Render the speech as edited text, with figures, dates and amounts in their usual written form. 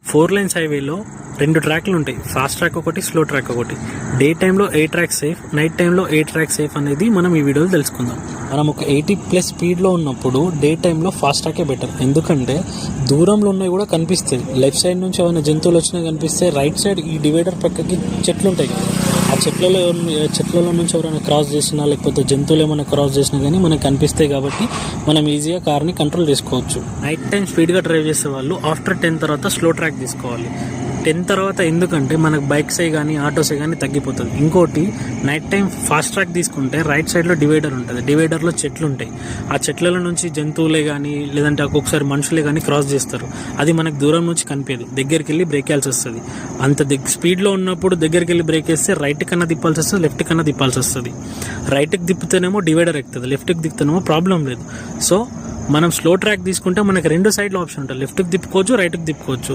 4 lanes హైవేలో 2 ట్రాక్లు ఉంటాయి. ఫాస్ట్ ట్రాక్ ఒకటి, స్లో ట్రాక్ ఒకటి. డే టైంలో ఏ ట్రాక్ సేఫ్, నైట్ టైంలో ఏ ట్రాక్ సేఫ్ అనేది మనం ఈ వీడియోలో తెలుసుకుందాం. మనం ఒక 80+ స్పీడ్లో ఉన్నప్పుడు డే టైంలో ఫాస్ట్ ట్రాకే బెటర్. ఎందుకంటే దూరంలో ఉన్నవి కూడా కనిపిస్తాయి. లెఫ్ట్ సైడ్ నుంచి ఏమైనా జంతువులు వచ్చినా కనిపిస్తే, రైట్ సైడ్ ఈ డివైడర్ పక్కకి చెట్లు ఉంటాయి కదా, ఆ చెట్లలో నుంచి ఎవరైనా క్రాస్ చేసినా లేకపోతే జంతువులు ఏమైనా క్రాస్ చేసినా కానీ మనకు కనిపిస్తాయి. కాబట్టి మనం ఈజీగా కార్ని కంట్రోల్ చేసుకోవచ్చు. నైట్ టైం స్పీడ్గా డ్రైవ్ చేసే వాళ్ళు ఆఫ్టర్ 10 తర్వాత స్లో ట్రాక్ తీసుకోవాలి. 10 తర్వాత ఎందుకంటే మనకు బైక్సే కానీ ఆటోసే కానీ తగ్గిపోతుంది. ఇంకోటి, నైట్ టైం ఫాస్ట్ ట్రాక్ తీసుకుంటే రైట్ సైడ్లో డివైడర్ ఉంటుంది. డివైడర్లో చెట్లు ఉంటాయి. ఆ చెట్ల నుంచి జంతువులే కానీ లేదంటే ఒక్కొక్కసారి మనుషులే కానీ క్రాస్ చేస్తారు. అది మనకు దూరం నుంచి కనిపించదు. దగ్గరికి వెళ్ళి బ్రేక్ వేయాల్సి వస్తుంది. అంత స్పీడ్లో ఉన్నప్పుడు దగ్గరికి వెళ్ళి బ్రేక్ వేస్తే రైట్ కన్నా తిప్పాల్సి వస్తుంది, లెఫ్ట్ కన్నా తిప్పాల్సి వస్తుంది. రైట్కి తిప్పుతేనేమో డివైడర్ ఎక్కుతుంది, లెఫ్ట్కి తిప్పుతేనేమో ప్రాబ్లం లేదు. సో మనం స్లో ట్రాక్ తీసుకుంటే మనకి 2 సైడ్లో ఆప్షన్ ఉంటుంది. లెఫ్ట్కి తిప్పుకోవచ్చు, రైట్కి తిప్పుకోవచ్చు.